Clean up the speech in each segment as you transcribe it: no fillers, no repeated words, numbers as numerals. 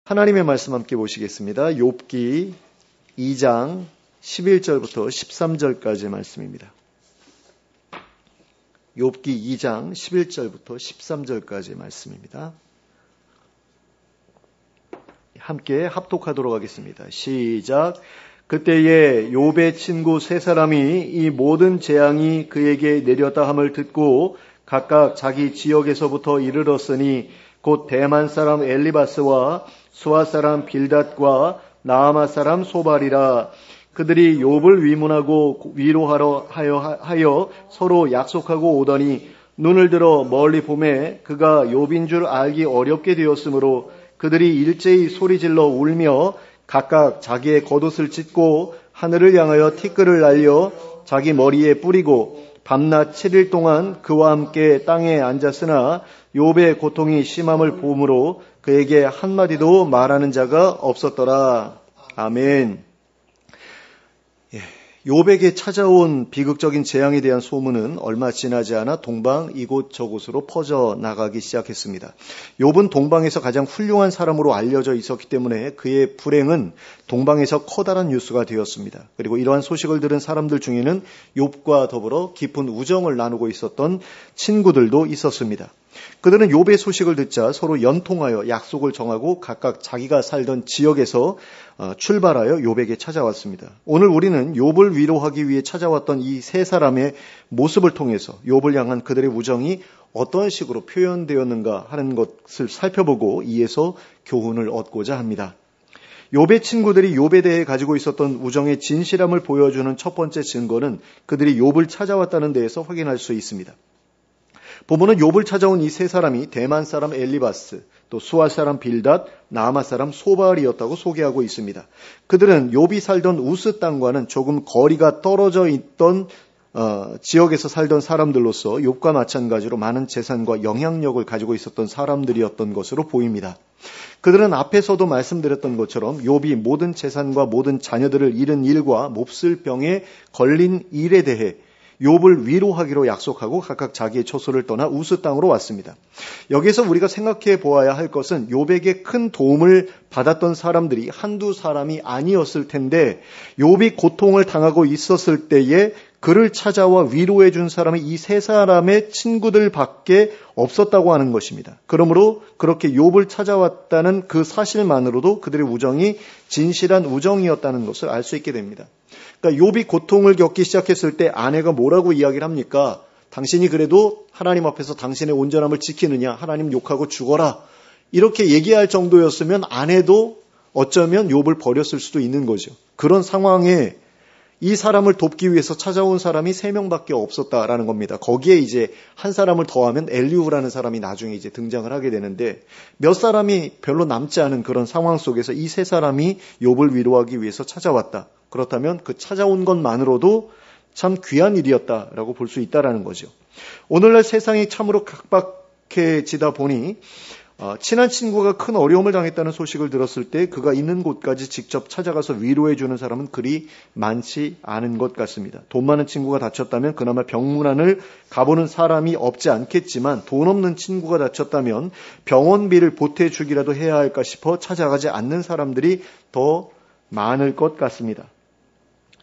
하나님의 말씀 함께 보시겠습니다. 욥기 2장 11절부터 13절까지의 말씀입니다. 욥기 2장 11절부터 13절까지의 말씀입니다. 함께 합독하도록 하겠습니다. 시작. 그때에 욥의 친구 세 사람이 이 모든 재앙이 그에게 내렸다 함을 듣고 각각 자기 지역에서부터 이르렀으니 곧 대만 사람 엘리바스와 수아 사람 빌닷과 나아마 사람 소발이라. 그들이 욥을 위문하고 위로하러 하여 서로 약속하고 오더니 눈을 들어 멀리 보매 그가 욥인 줄 알기 어렵게 되었으므로 그들이 일제히 소리질러 울며 각각 자기의 겉옷을 찢고 하늘을 향하여 티끌을 날려 자기 머리에 뿌리고 밤낮 7일 동안 그와 함께 땅에 앉았으나 욥의 고통이 심함을 보므로 그에게 한마디도 말하는 자가 없었더라. 아멘. 욥에게 찾아온 비극적인 재앙에 대한 소문은 얼마 지나지 않아 동방 이곳저곳으로 퍼져나가기 시작했습니다. 욥은 동방에서 가장 훌륭한 사람으로 알려져 있었기 때문에 그의 불행은 동방에서 커다란 뉴스가 되었습니다. 그리고 이러한 소식을 들은 사람들 중에는 욥과 더불어 깊은 우정을 나누고 있었던 친구들도 있었습니다. 그들은 욥의 소식을 듣자 서로 연통하여 약속을 정하고 각각 자기가 살던 지역에서 출발하여 욥에게 찾아왔습니다. 오늘 우리는 욥을 위로하기 위해 찾아왔던 이 세 사람의 모습을 통해서 욥을 향한 그들의 우정이 어떤 식으로 표현되었는가 하는 것을 살펴보고 이에서 교훈을 얻고자 합니다. 욥의 친구들이 욥에 대해 가지고 있었던 우정의 진실함을 보여주는 첫 번째 증거는 그들이 욥을 찾아왔다는 데에서 확인할 수 있습니다. 본문은 욥을 찾아온 이 세 사람이 대만 사람 엘리바스, 또 수아 사람 빌닷, 나아마 사람 소발이었다고 소개하고 있습니다. 그들은 욥이 살던 우스 땅과는 조금 거리가 떨어져 있던 지역에서 살던 사람들로서 욥과 마찬가지로 많은 재산과 영향력을 가지고 있었던 사람들이었던 것으로 보입니다. 그들은 앞에서도 말씀드렸던 것처럼 욥이 모든 재산과 모든 자녀들을 잃은 일과 몹쓸 병에 걸린 일에 대해 욥을 위로하기로 약속하고 각각 자기의 처소를 떠나 우스 땅으로 왔습니다. 여기서 우리가 생각해 보아야 할 것은 욥에게 큰 도움을 받았던 사람들이 한두 사람이 아니었을 텐데 욥이 고통을 당하고 있었을 때에 그를 찾아와 위로해 준 사람이 이 세 사람의 친구들밖에 없었다고 하는 것입니다. 그러므로 그렇게 욥을 찾아왔다는 그 사실만으로도 그들의 우정이 진실한 우정이었다는 것을 알 수 있게 됩니다. 그러니까 욥이 고통을 겪기 시작했을 때 아내가 뭐라고 이야기를 합니까? 당신이 그래도 하나님 앞에서 당신의 온전함을 지키느냐? 하나님 욕하고 죽어라. 이렇게 얘기할 정도였으면 아내도 어쩌면 욥을 버렸을 수도 있는 거죠. 그런 상황에 이 사람을 돕기 위해서 찾아온 사람이 3명밖에 없었다라는 겁니다. 거기에 이제 한 사람을 더하면 엘리후라는 사람이 나중에 이제 등장을 하게 되는데 몇 사람이 별로 남지 않은 그런 상황 속에서 이 세 사람이 욥을 위로하기 위해서 찾아왔다. 그렇다면 그 찾아온 것만으로도 참 귀한 일이었다라고 볼 수 있다라는 거죠. 오늘날 세상이 참으로 각박해지다 보니 친한 친구가 큰 어려움을 당했다는 소식을 들었을 때 그가 있는 곳까지 직접 찾아가서 위로해 주는 사람은 그리 많지 않은 것 같습니다. 돈 많은 친구가 다쳤다면 그나마 병문안을 가보는 사람이 없지 않겠지만 돈 없는 친구가 다쳤다면 병원비를 보태주기라도 해야 할까 싶어 찾아가지 않는 사람들이 더 많을 것 같습니다.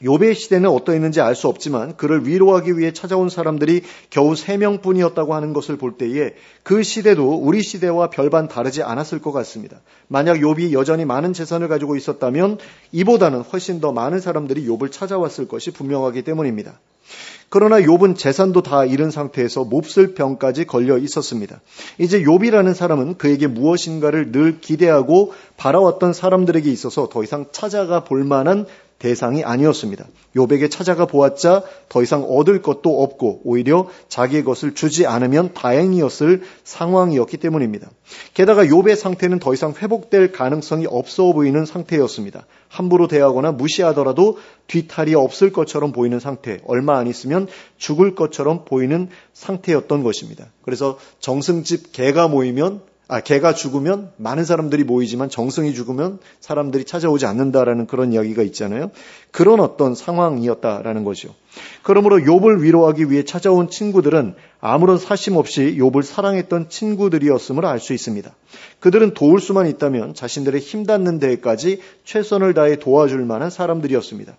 욥의 시대는 어떠했는지 알 수 없지만 그를 위로하기 위해 찾아온 사람들이 겨우 3명뿐이었다고 하는 것을 볼 때에 그 시대도 우리 시대와 별반 다르지 않았을 것 같습니다. 만약 욥이 여전히 많은 재산을 가지고 있었다면 이보다는 훨씬 더 많은 사람들이 욥을 찾아왔을 것이 분명하기 때문입니다. 그러나 욥은 재산도 다 잃은 상태에서 몹쓸 병까지 걸려 있었습니다. 이제 욥이라는 사람은 그에게 무엇인가를 늘 기대하고 바라왔던 사람들에게 있어서 더 이상 찾아가 볼 만한 대상이 아니었습니다. 욥에게 찾아가 보았자 더 이상 얻을 것도 없고 오히려 자기의 것을 주지 않으면 다행이었을 상황이었기 때문입니다. 게다가 욥의 상태는 더 이상 회복될 가능성이 없어 보이는 상태였습니다. 함부로 대하거나 무시하더라도 뒤탈이 없을 것처럼 보이는 상태, 얼마 안 있으면 죽을 것처럼 보이는 상태였던 것입니다. 그래서 정승집 개가 죽으면 많은 사람들이 모이지만 정승이 죽으면 사람들이 찾아오지 않는다라는 그런 이야기가 있잖아요. 그런 어떤 상황이었다라는 거죠. 그러므로 욥을 위로하기 위해 찾아온 친구들은 아무런 사심 없이 욥을 사랑했던 친구들이었음을 알 수 있습니다. 그들은 도울 수만 있다면 자신들의 힘닿는 데에까지 최선을 다해 도와줄 만한 사람들이었습니다.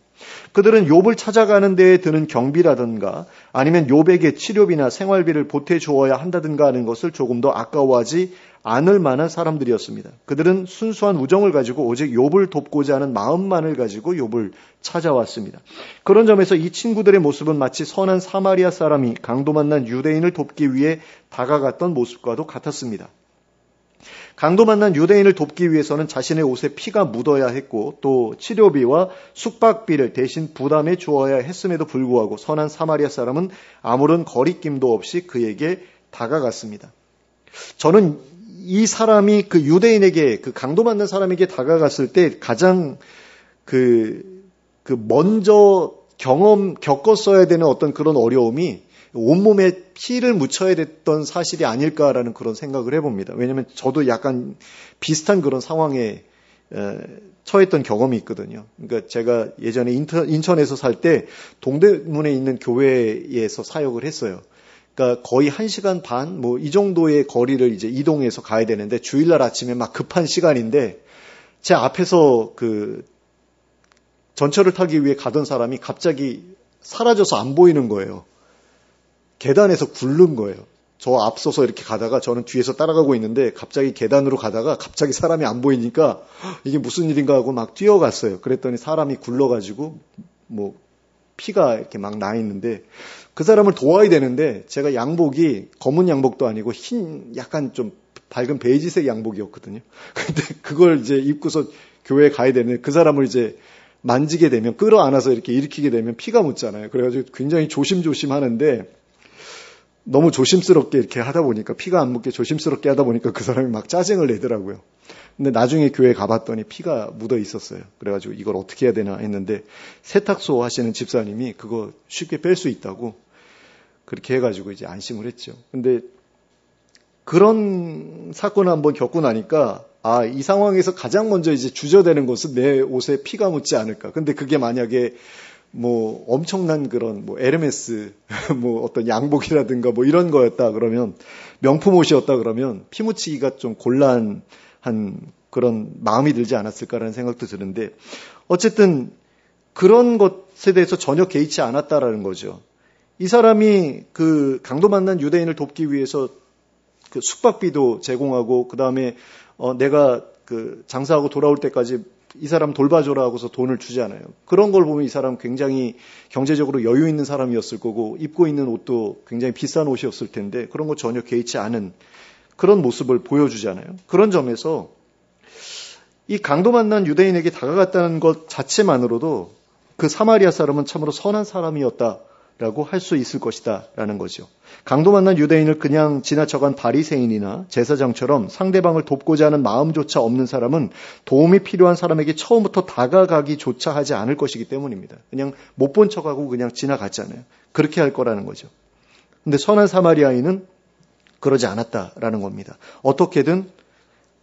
그들은 욥을 찾아가는 데에 드는 경비라든가 아니면 욥에게 치료비나 생활비를 보태주어야 한다든가 하는 것을 조금 더 아까워하지 않을 만한 사람들이었습니다. 그들은 순수한 우정을 가지고 오직 욥을 돕고자 하는 마음만을 가지고 욥을 찾아왔습니다. 그런 점에서 이 친구들의 모습은 마치 선한 사마리아 사람이 강도 만난 유대인을 돕기 위해 다가갔던 모습과도 같았습니다. 강도 만난 유대인을 돕기 위해서는 자신의 옷에 피가 묻어야 했고 또 치료비와 숙박비를 대신 부담해 주어야 했음에도 불구하고 선한 사마리아 사람은 아무런 거리낌도 없이 그에게 다가갔습니다. 저는 이 사람이 그 유대인에게 그 강도 만난 사람에게 다가갔을 때 가장 먼저 겪었어야 되는 어떤 그런 어려움이 온몸에 피를 묻혀야 됐던 사실이 아닐까라는 그런 생각을 해봅니다. 왜냐하면 저도 약간 비슷한 그런 상황에 처했던 경험이 있거든요. 그러니까 제가 예전에 인천에서 살 때 동대문에 있는 교회에서 사역을 했어요. 그러니까 거의 1시간 반, 이 정도의 거리를 이제 이동해서 가야 되는데 주일날 아침에 막 급한 시간인데 제 앞에서 전철을 타기 위해 가던 사람이 갑자기 사라져서 안 보이는 거예요. 계단에서 굴른 거예요. 저 앞서서 이렇게 가다가 저는 뒤에서 따라가고 있는데 갑자기 계단으로 가다가 갑자기 사람이 안 보이니까 이게 무슨 일인가 하고 막 뛰어갔어요. 그랬더니 사람이 굴러가지고 피가 이렇게 막 나 있는데 그 사람을 도와야 되는데 제가 양복이 검은 양복도 아니고 흰 약간 좀 밝은 베이지색 양복이었거든요. 근데 그걸 이제 입고서 교회에 가야 되는데 그 사람을 이제 만지게 되면 끌어안아서 이렇게 일으키게 되면 피가 묻잖아요. 그래가지고 굉장히 조심조심 하는데 너무 조심스럽게 이렇게 하다 보니까 피가 안 묻게 조심스럽게 하다 보니까 그 사람이 막 짜증을 내더라고요. 근데 나중에 교회에 가봤더니 피가 묻어 있었어요. 그래가지고 이걸 어떻게 해야 되나 했는데 세탁소 하시는 집사님이 그거 쉽게 뺄 수 있다고 그렇게 해가지고 이제 안심을 했죠. 근데 그런 사건을 한번 겪고 나니까 이 상황에서 가장 먼저 이제 주저되는 것은 내 옷에 피가 묻지 않을까. 근데 그게 만약에 엄청난 그런 에르메스 어떤 양복이라든가 이런 거였다 그러면 명품 옷이었다 그러면 피 묻히기가 좀 곤란한 그런 마음이 들지 않았을까라는 생각도 드는데 어쨌든 그런 것에 대해서 전혀 개의치 않았다라는 거죠. 이 사람이 그 강도 만난 유대인을 돕기 위해서 그 숙박비도 제공하고 그 다음에 내가 그 장사하고 돌아올 때까지 이 사람 돌봐줘라 하고서 돈을 주잖아요. 그런 걸 보면 이 사람 굉장히 경제적으로 여유 있는 사람이었을 거고 입고 있는 옷도 굉장히 비싼 옷이었을 텐데 그런 거 전혀 개의치 않은 그런 모습을 보여주잖아요. 그런 점에서 이 강도 만난 유대인에게 다가갔다는 것 자체만으로도 그 사마리아 사람은 참으로 선한 사람이었다라고 할 수 있을 것이다 라는 거죠. 강도 만난 유대인을 그냥 지나쳐간 바리새인이나 제사장처럼 상대방을 돕고자 하는 마음조차 없는 사람은 도움이 필요한 사람에게 처음부터 다가가기조차 하지 않을 것이기 때문입니다. 그냥 못 본 척하고 그냥 지나갔잖아요. 그렇게 할 거라는 거죠. 근데 선한 사마리아인은 그러지 않았다라는 겁니다. 어떻게든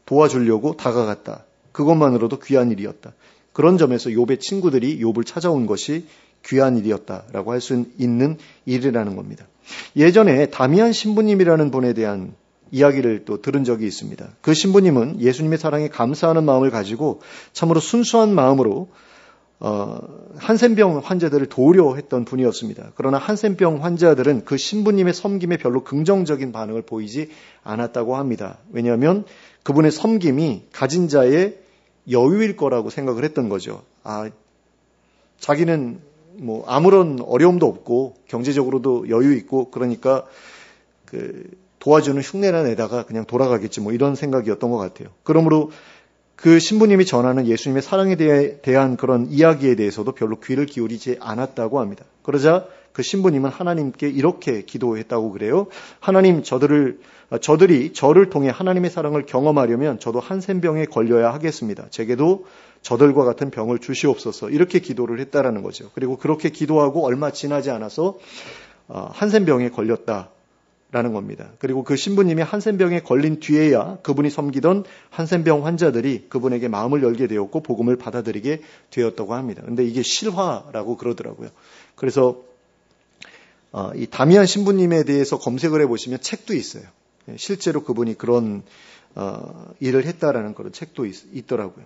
도와주려고 다가갔다. 그것만으로도 귀한 일이었다. 그런 점에서 욥의 친구들이 욥을 찾아온 것이 귀한 일이었다라고 할 수 있는 일이라는 겁니다. 예전에 다미안 신부님이라는 분에 대한 이야기를 또 들은 적이 있습니다. 그 신부님은 예수님의 사랑에 감사하는 마음을 가지고 참으로 순수한 마음으로 한센병 환자들을 도우려 했던 분이었습니다. 그러나 한센병 환자들은 그 신부님의 섬김에 별로 긍정적인 반응을 보이지 않았다고 합니다. 왜냐하면 그분의 섬김이 가진 자의 여유일 거라고 생각을 했던 거죠. 자기는 아무런 어려움도 없고 경제적으로도 여유 있고 그러니까 도와주는 흉내나 내다가 그냥 돌아가겠지 이런 생각이었던 것 같아요. 그러므로 그 신부님이 전하는 예수님의 사랑에 대한 그런 이야기에 대해서도 별로 귀를 기울이지 않았다고 합니다. 그러자 그 신부님은 하나님께 이렇게 기도했다고 그래요. 하나님, 저들이 저를 통해 하나님의 사랑을 경험하려면 저도 한센병에 걸려야 하겠습니다. 제게도 저들과 같은 병을 주시옵소서. 이렇게 기도를 했다라는 거죠. 그리고 그렇게 기도하고 얼마 지나지 않아서 한센병에 걸렸다라는 겁니다. 그리고 그 신부님이 한센병에 걸린 뒤에야 그분이 섬기던 한센병 환자들이 그분에게 마음을 열게 되었고 복음을 받아들이게 되었다고 합니다. 근데 이게 실화라고 그러더라고요. 그래서 이 다미안 신부님에 대해서 검색을 해보시면 책도 있어요. 실제로 그분이 그런 일을 했다라는 그런 책도 있더라고요.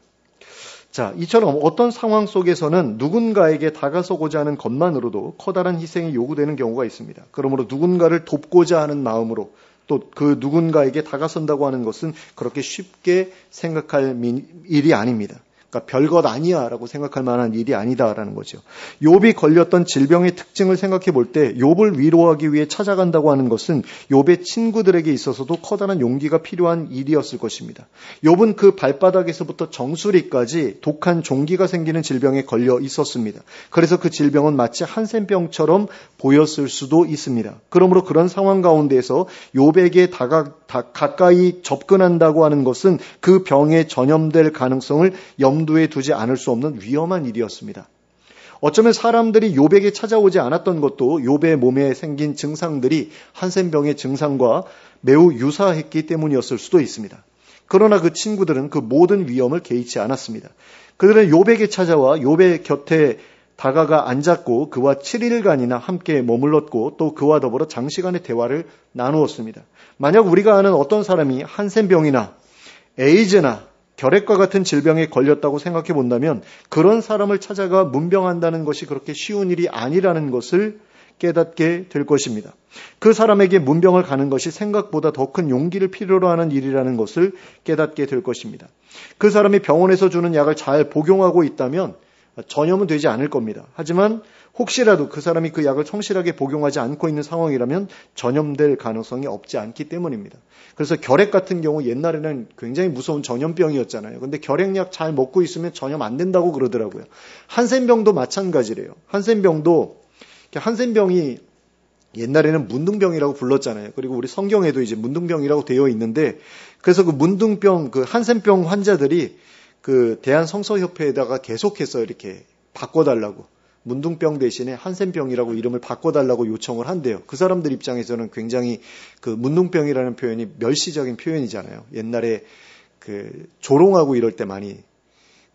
자, 이처럼 어떤 상황 속에서는 누군가에게 다가서고자 하는 것만으로도 커다란 희생이 요구되는 경우가 있습니다. 그러므로 누군가를 돕고자 하는 마음으로 또 그 누군가에게 다가선다고 하는 것은 그렇게 쉽게 생각할 일이 아닙니다. 그러니까 별것 아니야 라고 생각할 만한 일이 아니다라는 거죠. 욥이 걸렸던 질병의 특징을 생각해 볼 때 욥을 위로하기 위해 찾아간다고 하는 것은 욥의 친구들에게 있어서도 커다란 용기가 필요한 일이었을 것입니다. 욥은 그 발바닥에서부터 정수리까지 독한 종기가 생기는 질병에 걸려 있었습니다. 그래서 그 질병은 마치 한센병처럼 보였을 수도 있습니다. 그러므로 그런 상황 가운데에서 욥에게 가까이 접근한다고 하는 것은 그 병에 전염될 가능성을 염두에 두지 않을 수 없는 위험한 일이었습니다. 어쩌면 사람들이 욥에게 찾아오지 않았던 것도 욥의 몸에 생긴 증상들이 한센병의 증상과 매우 유사했기 때문이었을 수도 있습니다. 그러나 그 친구들은 그 모든 위험을 개의치 않았습니다. 그들은 욥에게 찾아와 욥의 곁에 다가가 앉았고 그와 7일간이나 함께 머물렀고 또 그와 더불어 장시간의 대화를 나누었습니다. 만약 우리가 아는 어떤 사람이 한센병이나 에이즈나 결핵과 같은 질병에 걸렸다고 생각해 본다면 그런 사람을 찾아가 문병한다는 것이 그렇게 쉬운 일이 아니라는 것을 깨닫게 될 것입니다. 그 사람에게 문병을 가는 것이 생각보다 더 큰 용기를 필요로 하는 일이라는 것을 깨닫게 될 것입니다. 그 사람이 병원에서 주는 약을 잘 복용하고 있다면 전염은 되지 않을 겁니다. 하지만 혹시라도 그 사람이 그 약을 성실하게 복용하지 않고 있는 상황이라면 전염될 가능성이 없지 않기 때문입니다. 그래서 결핵 같은 경우 옛날에는 굉장히 무서운 전염병이었잖아요. 근데 결핵약 잘 먹고 있으면 전염 안 된다고 그러더라고요. 한센병도 마찬가지래요. 한센병이 옛날에는 문둥병이라고 불렀잖아요. 그리고 우리 성경에도 이제 문둥병이라고 되어 있는데 그래서 그 문둥병, 그 한센병 환자들이 그 대한성서협회에다가 계속해서 이렇게 바꿔달라고 문둥병 대신에 한센병이라고 이름을 바꿔달라고 요청을 한대요. 그 사람들 입장에서는 굉장히 그 문둥병이라는 표현이 멸시적인 표현이잖아요. 옛날에 그 조롱하고 이럴 때 많이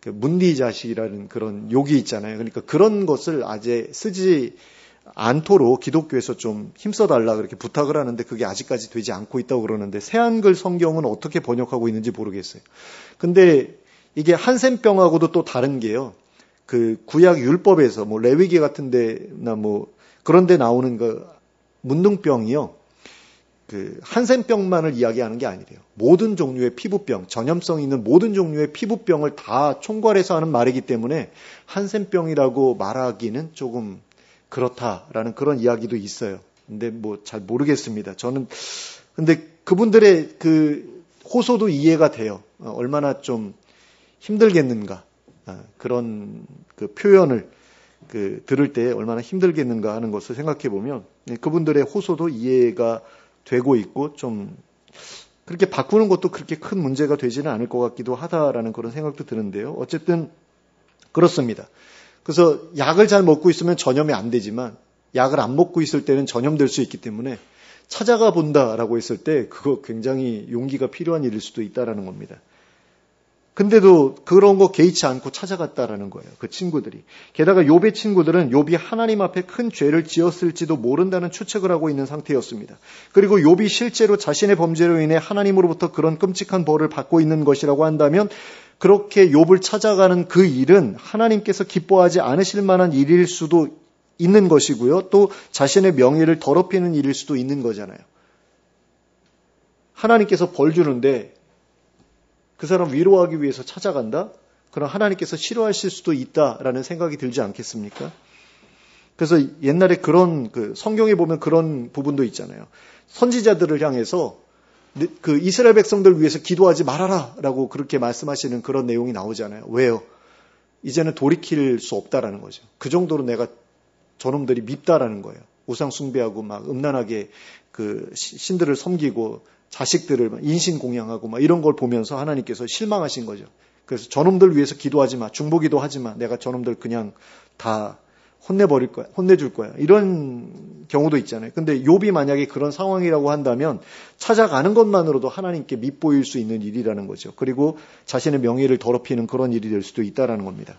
그 문디 자식이라는 그런 욕이 있잖아요. 그러니까 그런 것을 아예 쓰지 않도록 기독교에서 좀 힘써달라 그렇게 부탁을 하는데 그게 아직까지 되지 않고 있다고 그러는데 새한글 성경은 어떻게 번역하고 있는지 모르겠어요. 근데 이게 한센병하고도 또 다른 게요. 그 구약 율법에서 뭐 레위기 같은 데나 뭐 그런 데 나오는 그 문둥병이요. 그 한센병만을 이야기하는 게 아니래요. 모든 종류의 피부병, 전염성 있는 모든 종류의 피부병을 다 총괄해서 하는 말이기 때문에 한센병이라고 말하기는 조금 그렇다라는 그런 이야기도 있어요. 근데 뭐 잘 모르겠습니다. 근데 그분들의 그 호소도 이해가 돼요. 얼마나 좀 힘들겠는가. 그런 그 표현을 들을 때 얼마나 힘들겠는가 하는 것을 생각해 보면 그분들의 호소도 이해가 되고 있고 좀 그렇게 바꾸는 것도 그렇게 큰 문제가 되지는 않을 것 같기도 하다라는 그런 생각도 드는데요. 어쨌든 그렇습니다. 그래서 약을 잘 먹고 있으면 전염이 안 되지만 약을 안 먹고 있을 때는 전염될 수 있기 때문에 찾아가 본다라고 했을 때 그거 굉장히 용기가 필요한 일일 수도 있다라는 겁니다. 근데도 그런 거 개의치 않고 찾아갔다라는 거예요. 그 친구들이. 게다가 욥의 친구들은 욥이 하나님 앞에 큰 죄를 지었을지도 모른다는 추측을 하고 있는 상태였습니다. 그리고 욥이 실제로 자신의 범죄로 인해 하나님으로부터 그런 끔찍한 벌을 받고 있는 것이라고 한다면 그렇게 욥을 찾아가는 그 일은 하나님께서 기뻐하지 않으실 만한 일일 수도 있는 것이고요. 또 자신의 명예를 더럽히는 일일 수도 있는 거잖아요. 하나님께서 벌 주는데 그 사람 위로하기 위해서 찾아간다? 그럼 하나님께서 싫어하실 수도 있다라는 생각이 들지 않겠습니까? 그래서 옛날에 그런 성경에 보면 그런 부분도 있잖아요. 선지자들을 향해서 그 이스라엘 백성들 위해서 기도하지 말아라라고 그렇게 말씀하시는 그런 내용이 나오잖아요. 왜요? 이제는 돌이킬 수 없다라는 거죠. 그 정도로 내가 저놈들이 밉다라는 거예요. 우상 숭배하고 막 음란하게 그 신들을 섬기고 자식들을 인신공양하고 막 이런 걸 보면서 하나님께서 실망하신 거죠. 그래서 저놈들 위해서 기도하지 마, 중보기도 하지 마. 내가 저놈들 그냥 다 혼내버릴 거야, 혼내줄 거야. 이런 경우도 있잖아요. 근데 욥이 만약에 그런 상황이라고 한다면 찾아가는 것만으로도 하나님께 밉보일 수 있는 일이라는 거죠. 그리고 자신의 명예를 더럽히는 그런 일이 될 수도 있다라는 겁니다.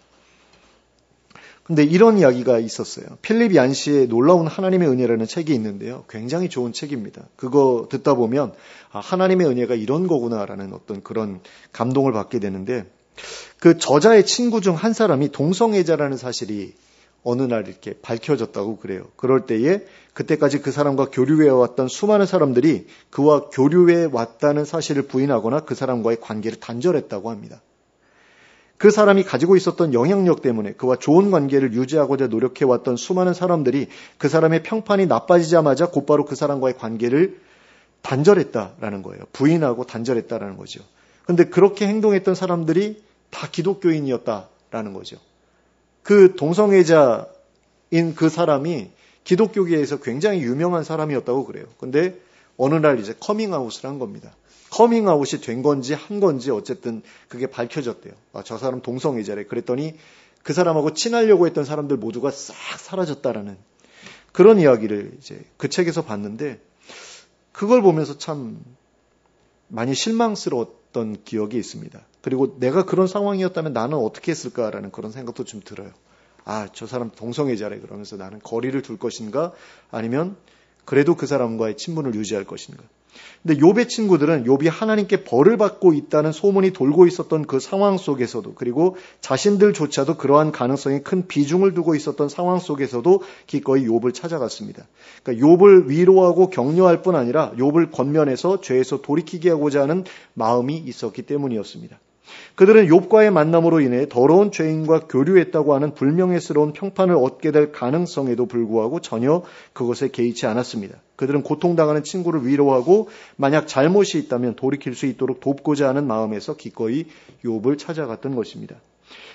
근데 이런 이야기가 있었어요. 필립 얀시의 놀라운 하나님의 은혜라는 책이 있는데요. 굉장히 좋은 책입니다. 그거 듣다 보면 하나님의 은혜가 이런 거구나라는 어떤 그런 감동을 받게 되는데, 그 저자의 친구 중 한 사람이 동성애자라는 사실이 어느 날 이렇게 밝혀졌다고 그래요. 그럴 때에 그때까지 그 사람과 교류해 왔던 수많은 사람들이 그와 교류해 왔다는 사실을 부인하거나 그 사람과의 관계를 단절했다고 합니다. 그 사람이 가지고 있었던 영향력 때문에 그와 좋은 관계를 유지하고자 노력해왔던 수많은 사람들이 그 사람의 평판이 나빠지자마자 곧바로 그 사람과의 관계를 단절했다라는 거예요. 부인하고 단절했다라는 거죠. 그런데 그렇게 행동했던 사람들이 다 기독교인이었다라는 거죠. 그 동성애자인 그 사람이 기독교계에서 굉장히 유명한 사람이었다고 그래요. 그런데 어느 날 이제 커밍아웃을 한 겁니다. 커밍아웃이 된 건지 한 건지 어쨌든 그게 밝혀졌대요. 저 사람 동성애자래. 그랬더니 그 사람하고 친하려고 했던 사람들 모두가 싹 사라졌다라는 그런 이야기를 이제 그 책에서 봤는데, 그걸 보면서 참 많이 실망스러웠던 기억이 있습니다. 그리고 내가 그런 상황이었다면 나는 어떻게 했을까라는 그런 생각도 좀 들어요. 저 사람 동성애자래. 그러면서 나는 거리를 둘 것인가, 아니면 그래도 그 사람과의 친분을 유지할 것인가. 근데 욥의 친구들은 욥이 하나님께 벌을 받고 있다는 소문이 돌고 있었던 그 상황 속에서도, 그리고 자신들조차도 그러한 가능성에 큰 비중을 두고 있었던 상황 속에서도 기꺼이 욥을 찾아갔습니다. 그러니까 욥을 위로하고 격려할 뿐 아니라 욥을 권면해서 죄에서 돌이키게 하고자 하는 마음이 있었기 때문이었습니다. 그들은 욥과의 만남으로 인해 더러운 죄인과 교류했다고 하는 불명예스러운 평판을 얻게 될 가능성에도 불구하고 전혀 그것에 개의치 않았습니다. 그들은 고통당하는 친구를 위로하고 만약 잘못이 있다면 돌이킬 수 있도록 돕고자 하는 마음에서 기꺼이 욥을 찾아갔던 것입니다.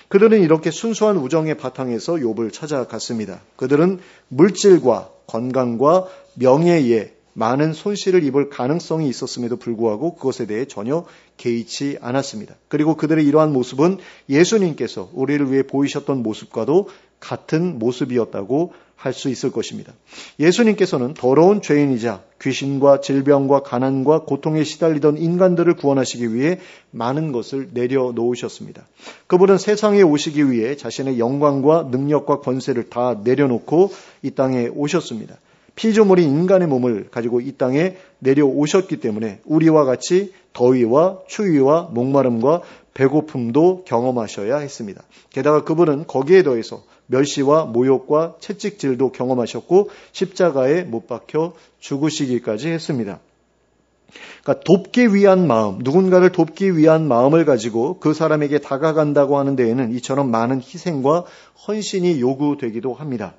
그들은 이렇게 순수한 우정의 바탕에서 욥을 찾아갔습니다. 그들은 물질과 건강과 명예에 많은 손실을 입을 가능성이 있었음에도 불구하고 그것에 대해 전혀 개의치 않았습니다. 그리고 그들의 이러한 모습은 예수님께서 우리를 위해 보이셨던 모습과도 같은 모습이었다고 할 수 있을 것입니다. 예수님께서는 더러운 죄인이자 귀신과 질병과 가난과 고통에 시달리던 인간들을 구원하시기 위해 많은 것을 내려놓으셨습니다. 그분은 세상에 오시기 위해 자신의 영광과 능력과 권세를 다 내려놓고 이 땅에 오셨습니다. 피조물인 인간의 몸을 가지고 이 땅에 내려오셨기 때문에 우리와 같이 더위와 추위와 목마름과 배고픔도 경험하셔야 했습니다. 게다가 그분은 거기에 더해서 멸시와 모욕과 채찍질도 경험하셨고 십자가에 못 박혀 죽으시기까지 했습니다. 그러니까 돕기 위한 마음, 누군가를 돕기 위한 마음을 가지고 그 사람에게 다가간다고 하는 데에는 이처럼 많은 희생과 헌신이 요구되기도 합니다.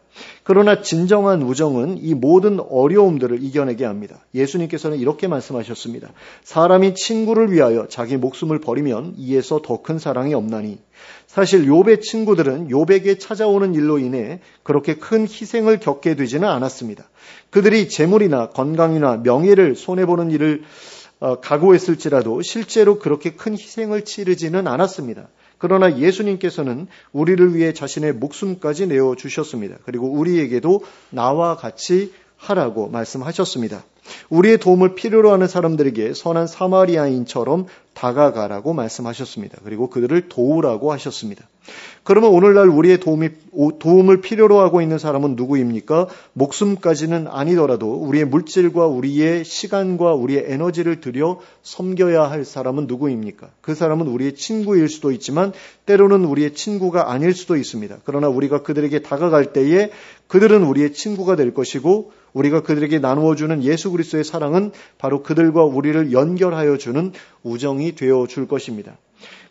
그러나 진정한 우정은 이 모든 어려움들을 이겨내게 합니다. 예수님께서는 이렇게 말씀하셨습니다. 사람이 친구를 위하여 자기 목숨을 버리면 이에서 더 큰 사랑이 없나니. 사실 욥의 친구들은 욥에게 찾아오는 일로 인해 그렇게 큰 희생을 겪게 되지는 않았습니다. 그들이 재물이나 건강이나 명예를 손해보는 일을 각오했을지라도 실제로 그렇게 큰 희생을 치르지는 않았습니다. 그러나 예수님께서는 우리를 위해 자신의 목숨까지 내어주셨습니다. 그리고 우리에게도 나와 같이 하라고 말씀하셨습니다. 우리의 도움을 필요로 하는 사람들에게 선한 사마리아인처럼 다가가라고 말씀하셨습니다. 그리고 그들을 도우라고 하셨습니다. 그러면 오늘날 우리의 도움을 필요로 하고 있는 사람은 누구입니까? 목숨까지는 아니더라도 우리의 물질과 우리의 시간과 우리의 에너지를 들여 섬겨야 할 사람은 누구입니까? 그 사람은 우리의 친구일 수도 있지만 때로는 우리의 친구가 아닐 수도 있습니다. 그러나 우리가 그들에게 다가갈 때에 그들은 우리의 친구가 될 것이고 우리가 그들에게 나누어주는 예수 그리스도의 사랑은 바로 그들과 우리를 연결하여 주는 우정이 되어줄 것입니다.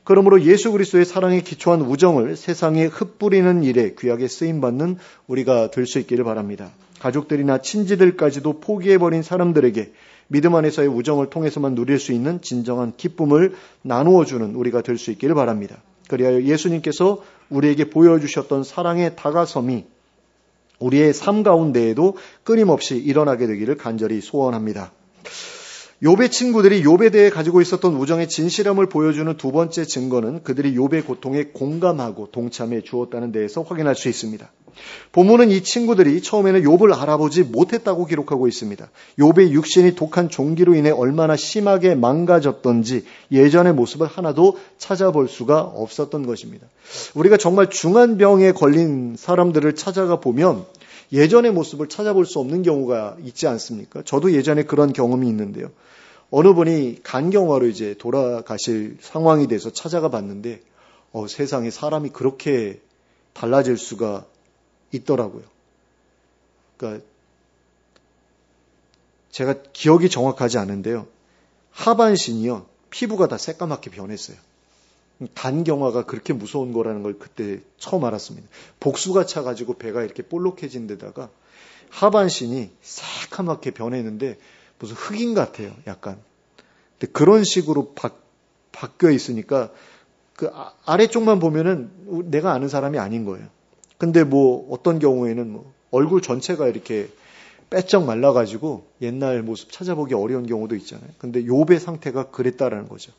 그러므로 예수 그리스도의 사랑에 기초한 우정을 세상에 흩뿌리는 일에 귀하게 쓰임받는 우리가 될 수 있기를 바랍니다. 가족들이나 친지들까지도 포기해버린 사람들에게 믿음 안에서의 우정을 통해서만 누릴 수 있는 진정한 기쁨을 나누어주는 우리가 될 수 있기를 바랍니다. 그리하여 예수님께서 우리에게 보여주셨던 사랑의 다가섬이 우리의 삶 가운데에도 끊임없이 일어나게 되기를 간절히 소원합니다. 욥의 친구들이 욥에 대해 가지고 있었던 우정의 진실함을 보여주는 두 번째 증거는 그들이 욥의 고통에 공감하고 동참해 주었다는 데에서 확인할 수 있습니다. 본문은 이 친구들이 처음에는 욥을 알아보지 못했다고 기록하고 있습니다. 욥의 육신이 독한 종기로 인해 얼마나 심하게 망가졌던지 예전의 모습을 하나도 찾아볼 수가 없었던 것입니다. 우리가 정말 중한 병에 걸린 사람들을 찾아가 보면 예전의 모습을 찾아볼 수 없는 경우가 있지 않습니까? 저도 예전에 그런 경험이 있는데요. 어느 분이 간경화로 이제 돌아가실 상황이 돼서 찾아가 봤는데 세상에 사람이 그렇게 달라질 수가 있더라고요. 그러니까 제가 기억이 정확하지 않은데요. 하반신이요. 피부가 다 새까맣게 변했어요. 간경화가 그렇게 무서운 거라는 걸 그때 처음 알았습니다. 복수가 차가지고 배가 이렇게 볼록해진 데다가 하반신이 새까맣게 변했는데 무슨 흑인 같아요. 약간. 근데 그런 식으로 바뀌어 있으니까 그 아래쪽만 보면은 내가 아는 사람이 아닌 거예요. 근데 뭐 어떤 경우에는 뭐 얼굴 전체가 이렇게 빼쩍 말라가지고 옛날 모습 찾아보기 어려운 경우도 있잖아요. 근데 욥의 상태가 그랬다라는 거죠.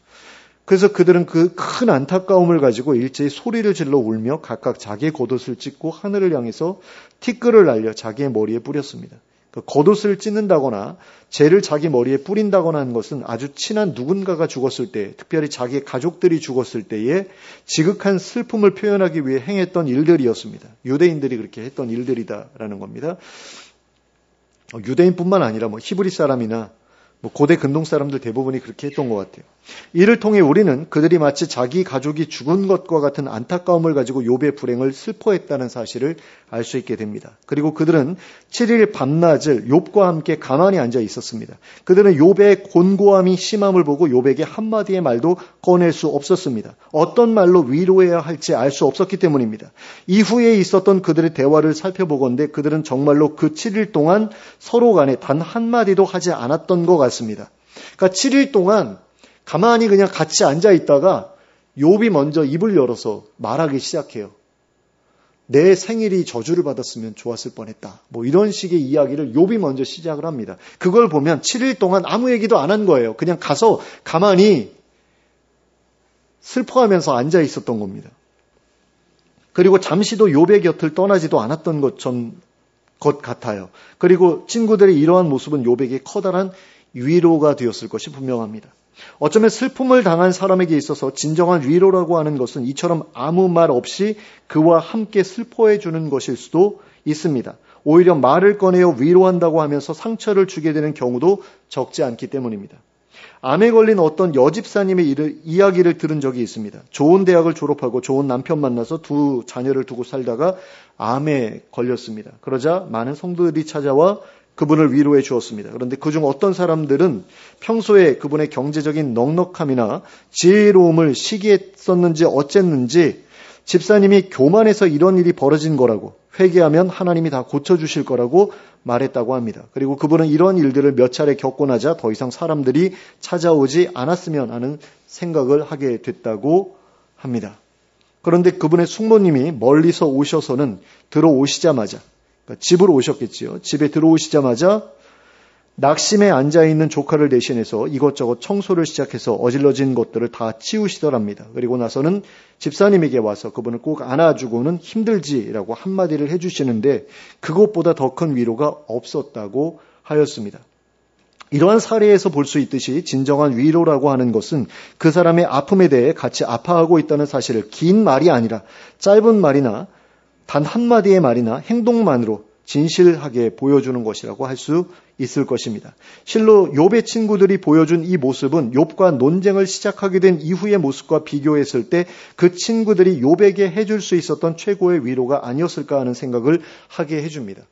그래서 그들은 그 큰 안타까움을 가지고 일제히 소리를 질러 울며 각각 자기의 겉옷을 찢고 하늘을 향해서 티끌을 날려 자기의 머리에 뿌렸습니다. 겉옷을 찢는다거나 재를 자기 머리에 뿌린다거나 하는 것은 아주 친한 누군가가 죽었을 때, 특별히 자기의 가족들이 죽었을 때에 지극한 슬픔을 표현하기 위해 행했던 일들이었습니다. 유대인들이 그렇게 했던 일들이다라는 겁니다. 유대인뿐만 아니라 뭐 히브리 사람이나 뭐 고대 근동 사람들 대부분이 그렇게 했던 것 같아요. 이를 통해 우리는 그들이 마치 자기 가족이 죽은 것과 같은 안타까움을 가지고 욥의 불행을 슬퍼했다는 사실을 알 수 있게 됩니다. 그리고 그들은 7일 밤낮을 욥과 함께 가만히 앉아 있었습니다. 그들은 욥의 곤고함이 심함을 보고 욥에게 한마디의 말도 꺼낼 수 없었습니다. 어떤 말로 위로해야 할지 알 수 없었기 때문입니다. 이후에 있었던 그들의 대화를 살펴보건대 그들은 정말로 그 7일 동안 서로 간에 단 한마디도 하지 않았던 것 같습니다. 그러니까 7일 동안 가만히 그냥 같이 앉아 있다가 욥이 먼저 입을 열어서 말하기 시작해요. 내 생일이 저주를 받았으면 좋았을 뻔했다. 뭐 이런 식의 이야기를 욥이 먼저 시작을 합니다. 그걸 보면 7일 동안 아무 얘기도 안 한 거예요. 그냥 가서 가만히 슬퍼하면서 앉아 있었던 겁니다. 그리고 잠시도 욥의 곁을 떠나지도 않았던 것 같아요. 그리고 친구들의 이러한 모습은 욥에게 커다란 위로가 되었을 것이 분명합니다. 어쩌면 슬픔을 당한 사람에게 있어서 진정한 위로라고 하는 것은 이처럼 아무 말 없이 그와 함께 슬퍼해 주는 것일 수도 있습니다. 오히려 말을 꺼내어 위로한다고 하면서 상처를 주게 되는 경우도 적지 않기 때문입니다. 암에 걸린 어떤 여집사님의 이야기를 들은 적이 있습니다. 좋은 대학을 졸업하고 좋은 남편 만나서 두 자녀를 두고 살다가 암에 걸렸습니다. 그러자 많은 성도들이 찾아와 그분을 위로해 주었습니다. 그런데 그중 어떤 사람들은 평소에 그분의 경제적인 넉넉함이나 지혜로움을 시기했었는지 어쨌는지 집사님이 교만해서 이런 일이 벌어진 거라고, 회개하면 하나님이 다 고쳐주실 거라고 말했다고 합니다. 그리고 그분은 이런 일들을 몇 차례 겪고 나자 더 이상 사람들이 찾아오지 않았으면 하는 생각을 하게 됐다고 합니다. 그런데 그분의 숙모님이 멀리서 오셔서는 들어오시자마자, 그러니까 집으로 오셨겠지요. 집에 들어오시자마자 낙심에 앉아있는 조카를 대신해서 이것저것 청소를 시작해서 어질러진 것들을 다 치우시더랍니다. 그리고 나서는 집사님에게 와서 그분을 꼭 안아주고는 힘들지라고 한마디를 해주시는데 그것보다 더 큰 위로가 없었다고 하였습니다. 이러한 사례에서 볼 수 있듯이 진정한 위로라고 하는 것은 그 사람의 아픔에 대해 같이 아파하고 있다는 사실을 긴 말이 아니라 짧은 말이나 단 한마디의 말이나 행동만으로 진실하게 보여주는 것이라고 할 수 있을 것입니다. 실로 욥의 친구들이 보여준 이 모습은 욥과 논쟁을 시작하게 된 이후의 모습과 비교했을 때 그 친구들이 욥에게 해줄 수 있었던 최고의 위로가 아니었을까 하는 생각을 하게 해줍니다.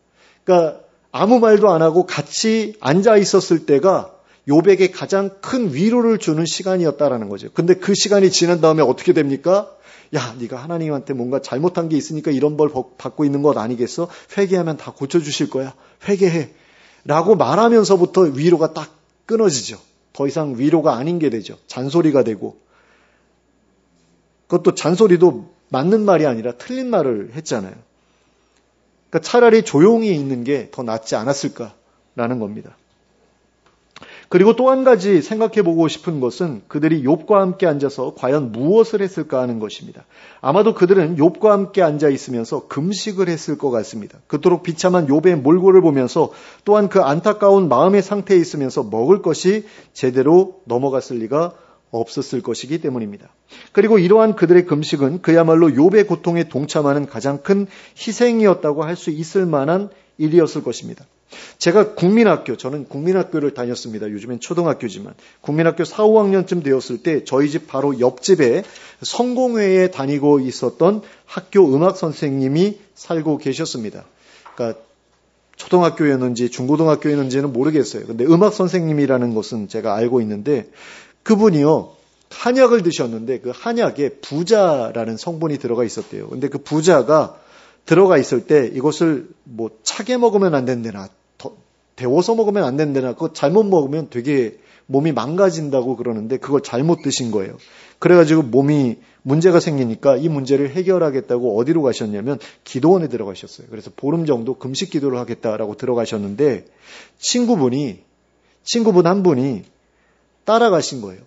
그러니까 아무 말도 안 하고 같이 앉아 있었을 때가 욥에게 가장 큰 위로를 주는 시간이었다라는 거죠. 근데 그 시간이 지난 다음에 어떻게 됩니까? 야, 네가 하나님한테 뭔가 잘못한 게 있으니까 이런 벌 받고 있는 것 아니겠어? 회개하면 다 고쳐주실 거야. 회개해. 라고 말하면서부터 위로가 딱 끊어지죠. 더 이상 위로가 아닌 게 되죠. 잔소리가 되고. 그것도 잔소리도 맞는 말이 아니라 틀린 말을 했잖아요. 그러니까 차라리 조용히 있는 게 더 낫지 않았을까라는 겁니다. 그리고 또 한 가지 생각해 보고 싶은 것은 그들이 욥과 함께 앉아서 과연 무엇을 했을까 하는 것입니다. 아마도 그들은 욥과 함께 앉아 있으면서 금식을 했을 것 같습니다. 그토록 비참한 욥의 몰골을 보면서 또한 그 안타까운 마음의 상태에 있으면서 먹을 것이 제대로 넘어갔을 리가 없었을 것이기 때문입니다. 그리고 이러한 그들의 금식은 그야말로 욥의 고통에 동참하는 가장 큰 희생이었다고 할 수 있을 만한 일이었을 것입니다. 제가 저는 국민학교를 다녔습니다. 요즘엔 초등학교지만 국민학교 4, 5학년쯤 되었을 때 저희 집 바로 옆집에 성공회에 다니고 있었던 학교 음악 선생님이 살고 계셨습니다. 그러니까 초등학교였는지 중고등학교였는지는 모르겠어요. 근데 음악 선생님이라는 것은 제가 알고 있는데 그분이요, 한약을 드셨는데 그 한약에 부자라는 성분이 들어가 있었대요. 근데 그 부자가 들어가 있을 때 이것을 뭐 차게 먹으면 안 된다나 데워서 먹으면 안 된다나 그거 잘못 먹으면 되게 몸이 망가진다고 그러는데 그걸 잘못 드신 거예요. 그래가지고 몸이 문제가 생기니까 이 문제를 해결하겠다고 어디로 가셨냐면 기도원에 들어가셨어요. 그래서 보름 정도 금식 기도를 하겠다라고 들어가셨는데 친구분 한 분이 따라가신 거예요.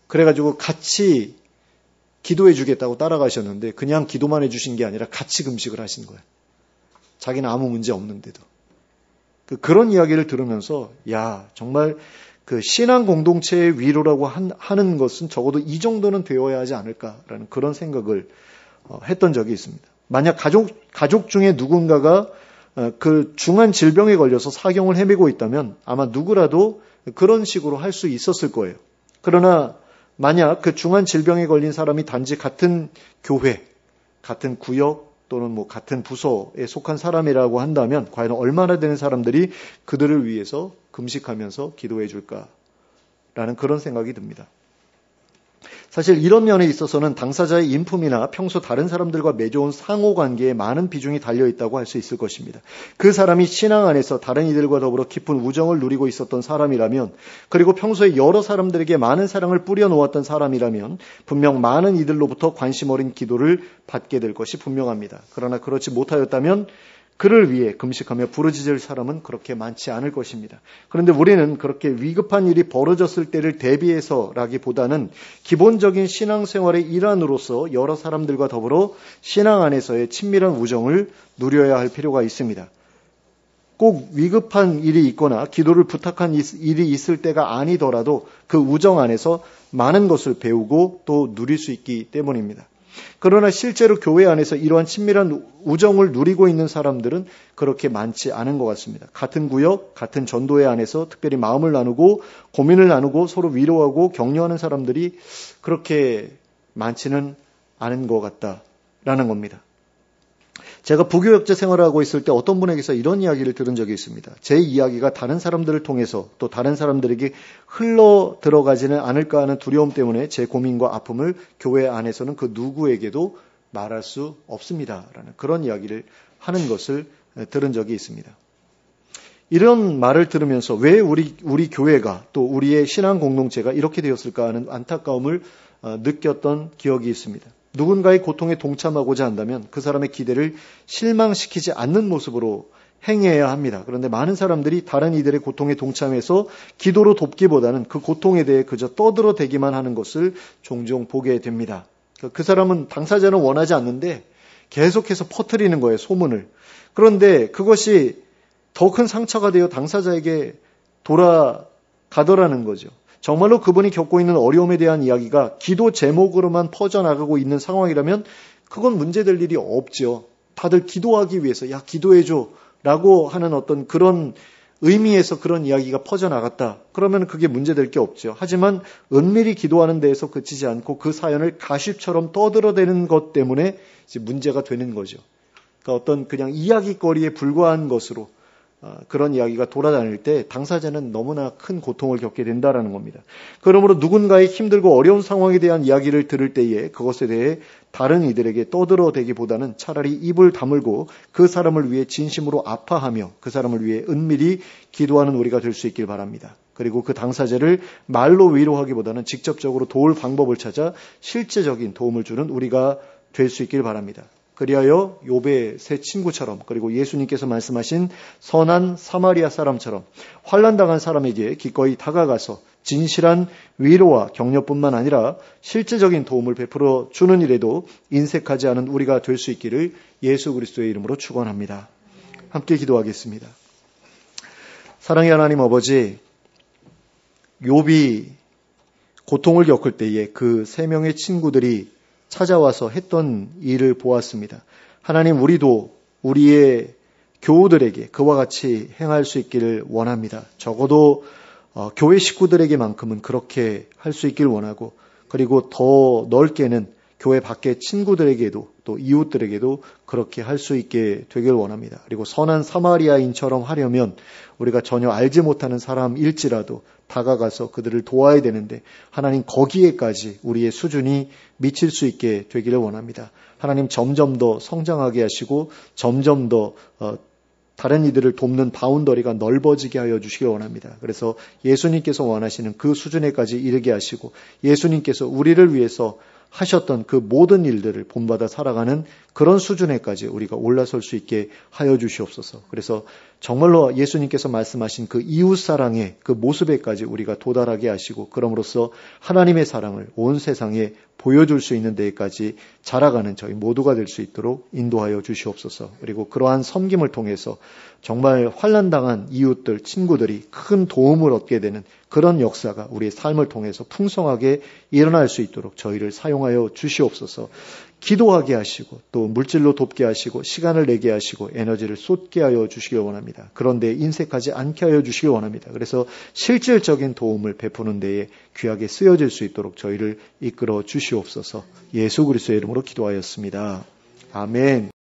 그래가지고 같이 기도해 주겠다고 따라가셨는데 그냥 기도만 해주신 게 아니라 같이 금식을 하신 거예요. 자기는 아무 문제 없는데도. 그런 이야기를 들으면서 정말 그 신앙 공동체의 위로라고 하는 것은 적어도 이 정도는 되어야 하지 않을까라는 그런 생각을 했던 적이 있습니다. 만약 가족 중에 누군가가 그 중한 질병에 걸려서 사경을 헤매고 있다면 아마 누구라도 그런 식으로 할 수 있었을 거예요. 그러나 만약 그 중한 질병에 걸린 사람이 단지 같은 교회, 같은 구역 또는 뭐 같은 부서에 속한 사람이라고 한다면 과연 얼마나 되는 사람들이 그들을 위해서 금식하면서 기도해 줄까라는 그런 생각이 듭니다. 사실 이런 면에 있어서는 당사자의 인품이나 평소 다른 사람들과 맺어온 상호관계에 많은 비중이 달려있다고 할 수 있을 것입니다. 그 사람이 신앙 안에서 다른 이들과 더불어 깊은 우정을 누리고 있었던 사람이라면, 그리고 평소에 여러 사람들에게 많은 사랑을 뿌려놓았던 사람이라면 분명 많은 이들로부터 관심 어린 기도를 받게 될 것이 분명합니다. 그러나 그렇지 못하였다면 그를 위해 금식하며 부르짖을 사람은 그렇게 많지 않을 것입니다. 그런데 우리는 그렇게 위급한 일이 벌어졌을 때를 대비해서라기보다는 기본적인 신앙생활의 일환으로서 여러 사람들과 더불어 신앙 안에서의 친밀한 우정을 누려야 할 필요가 있습니다. 꼭 위급한 일이 있거나 기도를 부탁한 일이 있을 때가 아니더라도 그 우정 안에서 많은 것을 배우고 또 누릴 수 있기 때문입니다. 그러나 실제로 교회 안에서 이러한 친밀한 우정을 누리고 있는 사람들은 그렇게 많지 않은 것 같습니다. 같은 구역, 같은 전도회 안에서 특별히 마음을 나누고 고민을 나누고 서로 위로하고 격려하는 사람들이 그렇게 많지는 않은 것 같다라는 겁니다. 제가 부교역자 생활을 하고 있을 때 어떤 분에게서 이런 이야기를 들은 적이 있습니다. 제 이야기가 다른 사람들을 통해서 또 다른 사람들에게 흘러 들어가지는 않을까 하는 두려움 때문에 제 고민과 아픔을 교회 안에서는 그 누구에게도 말할 수 없습니다라는 그런 이야기를 하는 것을 들은 적이 있습니다. 이런 말을 들으면서 왜 우리 교회가 또 우리의 신앙 공동체가 이렇게 되었을까 하는 안타까움을 느꼈던 기억이 있습니다. 누군가의 고통에 동참하고자 한다면 그 사람의 기대를 실망시키지 않는 모습으로 행해야 합니다. 그런데 많은 사람들이 다른 이들의 고통에 동참해서 기도로 돕기보다는 그 고통에 대해 그저 떠들어대기만 하는 것을 종종 보게 됩니다. 그 사람은 당사자는 원하지 않는데 계속해서 퍼뜨리는 거예요, 소문을. 그런데 그것이 더 큰 상처가 되어 당사자에게 돌아가더라는 거죠. 정말로 그분이 겪고 있는 어려움에 대한 이야기가 기도 제목으로만 퍼져나가고 있는 상황이라면 그건 문제될 일이 없죠. 다들 기도하기 위해서 기도해줘 라고 하는 어떤 그런 의미에서 그런 이야기가 퍼져나갔다. 그러면 그게 문제될 게 없죠. 하지만 은밀히 기도하는 데에서 그치지 않고 그 사연을 가십처럼 떠들어대는 것 때문에 이제 문제가 되는 거죠. 그러니까 어떤 그냥 이야기거리에 불과한 것으로 그런 이야기가 돌아다닐 때 당사자는 너무나 큰 고통을 겪게 된다는 겁니다. 그러므로 누군가의 힘들고 어려운 상황에 대한 이야기를 들을 때에 그것에 대해 다른 이들에게 떠들어대기보다는 차라리 입을 다물고 그 사람을 위해 진심으로 아파하며 그 사람을 위해 은밀히 기도하는 우리가 될 수 있길 바랍니다. 그리고 그 당사자를 말로 위로하기보다는 직접적으로 도울 방법을 찾아 실제적인 도움을 주는 우리가 될 수 있길 바랍니다. 그리하여 욥의 세 친구처럼 그리고 예수님께서 말씀하신 선한 사마리아 사람처럼 환난당한 사람에게 기꺼이 다가가서 진실한 위로와 격려뿐만 아니라 실질적인 도움을 베풀어 주는 일에도 인색하지 않은 우리가 될 수 있기를 예수 그리스도의 이름으로 축원합니다. 함께 기도하겠습니다. 사랑의 하나님 아버지, 욥이 고통을 겪을 때에 그 세 명의 친구들이 찾아와서 했던 일을 보았습니다. 하나님, 우리도 우리의 교우들에게 그와 같이 행할 수 있기를 원합니다. 적어도 교회 식구들에게만큼은 그렇게 할 수 있기를 원하고, 그리고 더 넓게는 교회 밖의 친구들에게도 또 이웃들에게도 그렇게 할 수 있게 되길 원합니다. 그리고 선한 사마리아인처럼 하려면 우리가 전혀 알지 못하는 사람일지라도 다가가서 그들을 도와야 되는데 하나님, 거기에까지 우리의 수준이 미칠 수 있게 되기를 원합니다. 하나님, 점점 더 성장하게 하시고 점점 더 다른 이들을 돕는 바운더리가 넓어지게 하여 주시길 원합니다. 그래서 예수님께서 원하시는 그 수준에까지 이르게 하시고 예수님께서 우리를 위해서 하셨던 그 모든 일들을 본받아 살아가는 그런 수준에까지 우리가 올라설 수 있게 하여 주시옵소서. 그래서 정말로 예수님께서 말씀하신 그 이웃사랑의 그 모습에까지 우리가 도달하게 하시고, 그럼으로써 하나님의 사랑을 온 세상에 보여줄 수 있는 데까지 자라가는 저희 모두가 될 수 있도록 인도하여 주시옵소서. 그리고 그러한 섬김을 통해서 정말 환난당한 이웃들, 친구들이 큰 도움을 얻게 되는 그런 역사가 우리의 삶을 통해서 풍성하게 일어날 수 있도록 저희를 사용하여 주시옵소서. 기도하게 하시고 또 물질로 돕게 하시고 시간을 내게 하시고 에너지를 쏟게 하여 주시길 원합니다. 그런데 인색하지 않게 하여 주시길 원합니다. 그래서 실질적인 도움을 베푸는 데에 귀하게 쓰여질 수 있도록 저희를 이끌어 주시옵소서. 예수 그리스도의 이름으로 기도하였습니다. 아멘.